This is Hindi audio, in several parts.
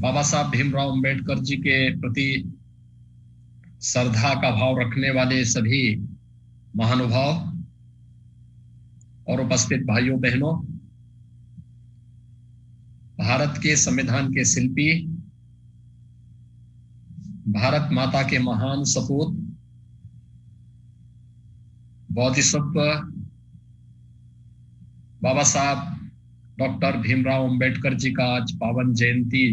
बाबा साहब भीमराव अंबेडकर जी के प्रति श्रद्धा का भाव रखने वाले सभी महानुभाव और उपस्थित भाइयों बहनों, भारत के संविधान के शिल्पी, भारत माता के महान सपूत, बोधिसत्व बाबा साहब डॉक्टर भीमराव अंबेडकर जी का आज पावन जयंती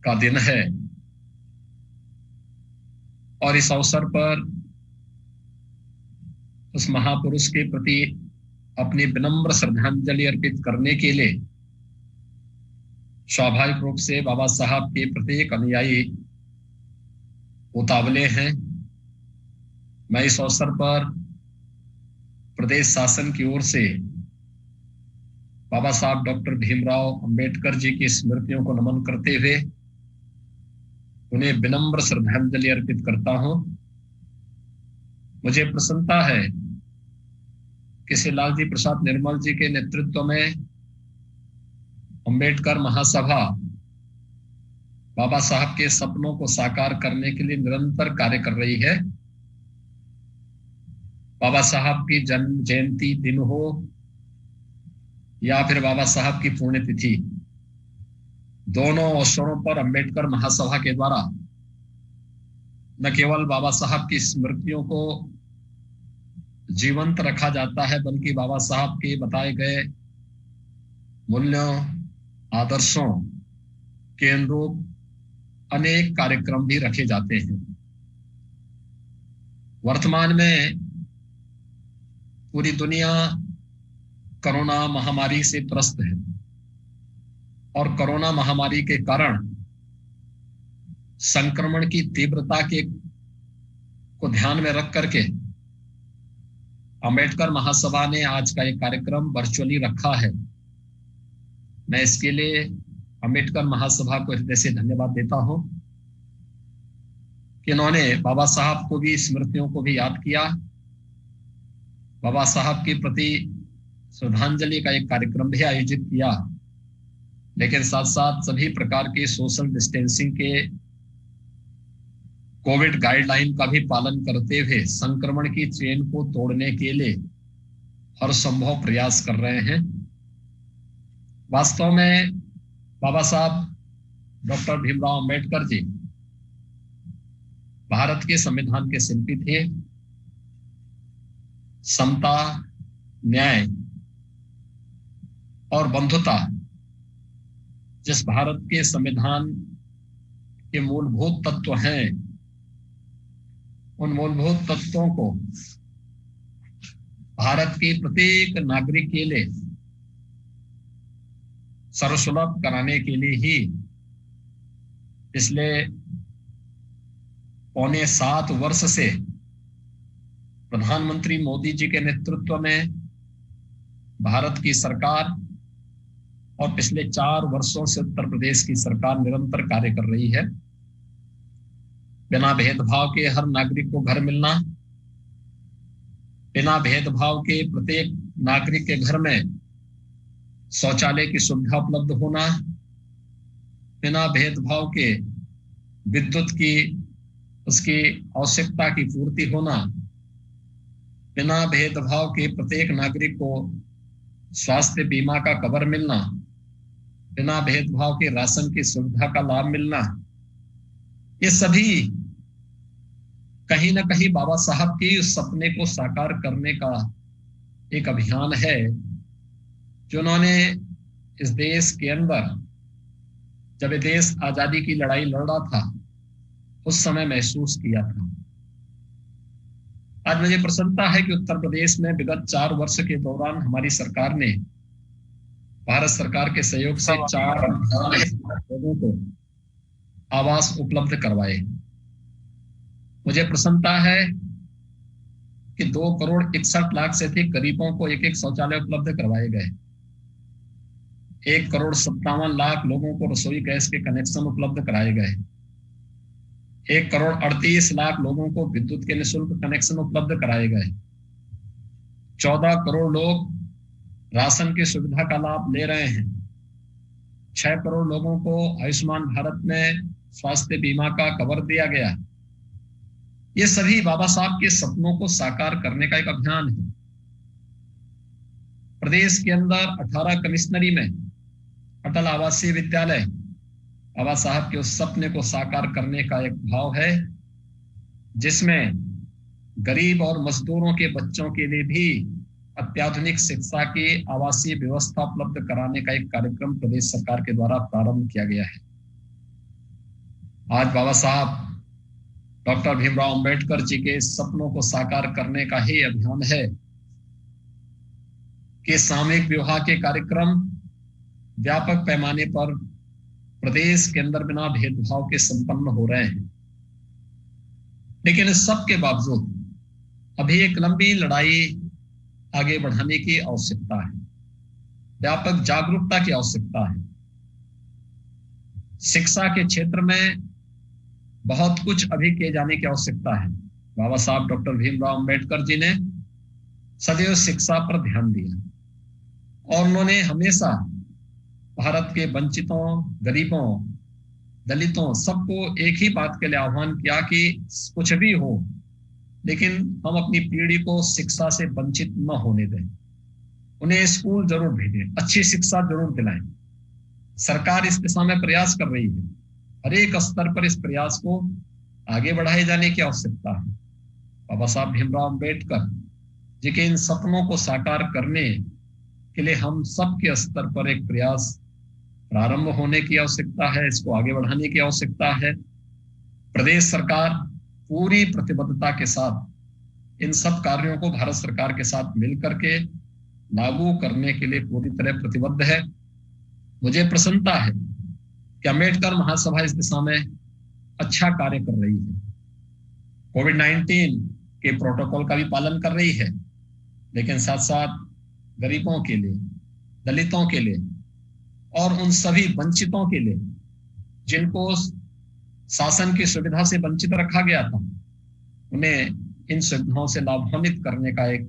का दिन है और इस अवसर पर उस महापुरुष के प्रति अपनी विनम्र श्रद्धांजलि अर्पित करने के लिए स्वाभाविक रूप से बाबा साहब के प्रत्येक अनुयायी उतावले हैं। मैं इस अवसर पर प्रदेश शासन की ओर से बाबा साहब डॉक्टर भीमराव अंबेडकर जी की स्मृतियों को नमन करते हुए उन्हें विनम्र श्रद्धांजलि अर्पित करता हूं। मुझे प्रसन्नता है कि श्री लालजी प्रसाद निर्मल जी के नेतृत्व में अंबेडकर महासभा बाबा साहब के सपनों को साकार करने के लिए निरंतर कार्य कर रही है। बाबा साहब की जन्म जयंती दिन हो या फिर बाबा साहब की पुण्यतिथि, दोनों अवसरों पर अंबेडकर महासभा के द्वारा न केवल बाबा साहब की स्मृतियों को जीवंत रखा जाता है, बल्कि बाबा साहब के बताए गए मूल्यों, आदर्शों के अनुरूप अनेक कार्यक्रम भी रखे जाते हैं। वर्तमान में पूरी दुनिया कोरोना महामारी से त्रस्त है और कोरोना महामारी के कारण संक्रमण की तीव्रता को ध्यान में रख करके अंबेडकर महासभा ने आज का एक कार्यक्रम वर्चुअली रखा है। मैं इसके लिए अंबेडकर महासभा को हृदय से धन्यवाद देता हूं कि इन्होंने बाबा साहब को भी, स्मृतियों को भी याद किया, बाबा साहब के प्रति श्रद्धांजलि का एक कार्यक्रम भी आयोजित किया, लेकिन साथ साथ सभी प्रकार के सोशल डिस्टेंसिंग के कोविड गाइडलाइन का भी पालन करते हुए संक्रमण की चेन को तोड़ने के लिए हर संभव प्रयास कर रहे हैं। वास्तव में बाबा साहब डॉक्टर भीमराव अंबेडकर जी भारत के संविधान के शिल्पी थे। समता, न्याय और बंधुता जिस भारत के संविधान के मूलभूत तत्व हैं, उन मूलभूत तत्वों को भारत के प्रत्येक नागरिक के लिए सर्वसुलभ कराने के लिए ही पिछले 6.25 वर्ष से प्रधानमंत्री मोदी जी के नेतृत्व में भारत की सरकार और पिछले 4 वर्षों से उत्तर प्रदेश की सरकार निरंतर कार्य कर रही है। बिना भेदभाव के हर नागरिक को घर मिलना, बिना भेदभाव के प्रत्येक नागरिक के घर में शौचालय की सुविधा उपलब्ध होना, बिना भेदभाव के विद्युत की उसकी आवश्यकता की पूर्ति होना, बिना भेदभाव के प्रत्येक नागरिक को स्वास्थ्य बीमा का कवर मिलना, बिना भेदभाव के राशन की सुविधा का लाभ मिलना, ये सभी कहीं ना कहीं बाबा साहब के उस सपने को साकार करने का एक अभियान है जो उन्होंने इस देश के अंदर, जब ये देश आजादी की लड़ाई लड़ रहा था, उस समय महसूस किया था। आज मुझे प्रसन्नता है कि उत्तर प्रदेश में विगत 4 वर्ष के दौरान हमारी सरकार ने भारत सरकार के सहयोग से 4 लोगों को आवास उपलब्ध करवाए। मुझे प्रसन्नता है कि 2,61,00,000 से अधिक गरीबों को एक शौचालय उपलब्ध करवाए गए। 1,57,00,000 लोगों को रसोई गैस के कनेक्शन उपलब्ध कराए गए। 1,38,00,000 लोगों को विद्युत के निःशुल्क कनेक्शन उपलब्ध कराए गए। 14 करोड़ लोग राशन की सुविधा का लाभ ले रहे हैं। 6 करोड़ लोगों को आयुष्मान भारत में स्वास्थ्य बीमा का कवर दिया गया। ये सभी बाबा साहब के सपनों को साकार करने का एक अभियान है। प्रदेश के अंदर 18 कमिश्नरी में अटल आवासीय विद्यालय बाबा साहब के उस सपने को साकार करने का एक भाव है, जिसमें गरीब और मजदूरों के बच्चों के लिए भी अत्याधुनिक शिक्षा की आवासीय व्यवस्था उपलब्ध कराने का एक कार्यक्रम प्रदेश सरकार के द्वारा प्रारंभ किया गया है। आज बाबा साहब डॉक्टर भीमराव अंबेडकर जी के सपनों को साकार करने का ही अभियान है कि सामूहिक विवाह के कार्यक्रम व्यापक पैमाने पर प्रदेश के अंदर बिना भेदभाव के संपन्न हो रहे हैं। लेकिन इस सब के बावजूद अभी एक लंबी लड़ाई आगे बढ़ाने की आवश्यकता है, व्यापक जागरूकता की आवश्यकता है। शिक्षा के क्षेत्र में बहुत कुछ अभी किए जाने की आवश्यकता है। बाबा साहब डॉक्टर भीमराव अंबेडकर जी ने सदैव शिक्षा पर ध्यान दिया और उन्होंने हमेशा भारत के वंचितों, गरीबों, दलितों सबको एक ही बात के लिए आह्वान किया कि कुछ भी हो लेकिन हम अपनी पीढ़ी को शिक्षा से वंचित न होने दें। उन्हें स्कूल जरूर भेजें, अच्छी शिक्षा जरूर दिलाएं। सरकार इस दिशा में प्रयास कर रही है। हर एक स्तर पर इस प्रयास को आगे बढ़ाए जाने की आवश्यकता है। बाबा साहब भीमराव अंबेडकर जी के इन सपनों को साकार करने के लिए हम सब के स्तर पर एक प्रयास प्रारंभ होने की आवश्यकता है, इसको आगे बढ़ाने की आवश्यकता है। प्रदेश सरकार पूरी प्रतिबद्धता के साथ इन सब कार्यों को भारत सरकार के साथ मिलकर के लागू करने के लिए पूरी तरह प्रतिबद्ध है। मुझे प्रसन्नता है कि अम्बेडकर महासभा इस दिशा में अच्छा कार्य कर रही है। कोविड-19 के प्रोटोकॉल का भी पालन कर रही है, लेकिन साथ साथ गरीबों के लिए, दलितों के लिए और उन सभी वंचितों के लिए जिनको शासन की सुविधा से वंचित रखा गया था, उन्हें इन सुविधाओं से लाभान्वित करने का एक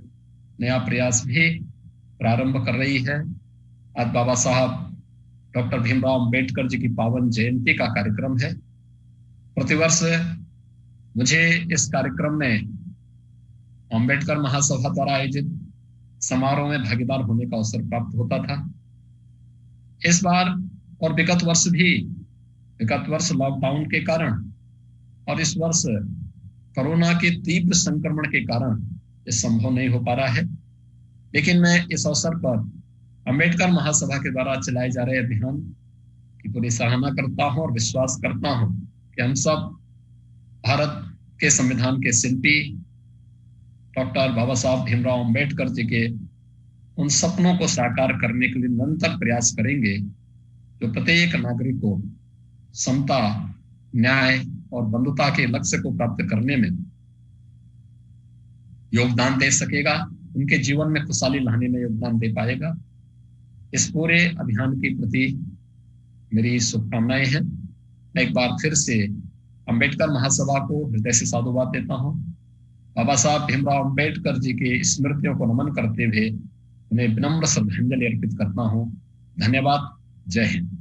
नया प्रयास भी प्रारंभ कर रही है। आज बाबा साहब डॉक्टर भीमराव अंबेडकर जी की पावन जयंती का कार्यक्रम है। प्रतिवर्ष मुझे इस कार्यक्रम में अंबेडकर महासभा द्वारा आयोजित समारोह में भागीदार होने का अवसर प्राप्त होता था। इस बार और विगत वर्ष लॉकडाउन के कारण और इस वर्ष कोरोना के तीव्र संक्रमण के कारण ये संभव नहीं हो पा रहा है। लेकिन मैं इस अवसर पर अंबेडकर महासभा के द्वारा चलाए जा रहे अभियान की पूरी सराहना करता हूं और विश्वास करता हूं कि हम सब भारत के संविधान के शिल्पी डॉक्टर बाबा साहब भीमराव अंबेडकर जी के उन सपनों को साकार करने के लिए निरंतर प्रयास करेंगे, जो प्रत्येक नागरिक को समता, न्याय और बंधुता के लक्ष्य को प्राप्त करने में योगदान दे सकेगा, उनके जीवन में खुशहाली लाने में योगदान दे पाएगा। इस पूरे अभियान के प्रति मेरी शुभकामनाएं हैं। मैं एक बार फिर से अंबेडकर महासभा को हृदय से साधुवाद देता हूं। बाबा साहब भीमराव अंबेडकर जी की स्मृतियों को नमन करते हुए उन्हें विनम्र श्रद्धांजलि अर्पित करता हूं। धन्यवाद। जय हिंद।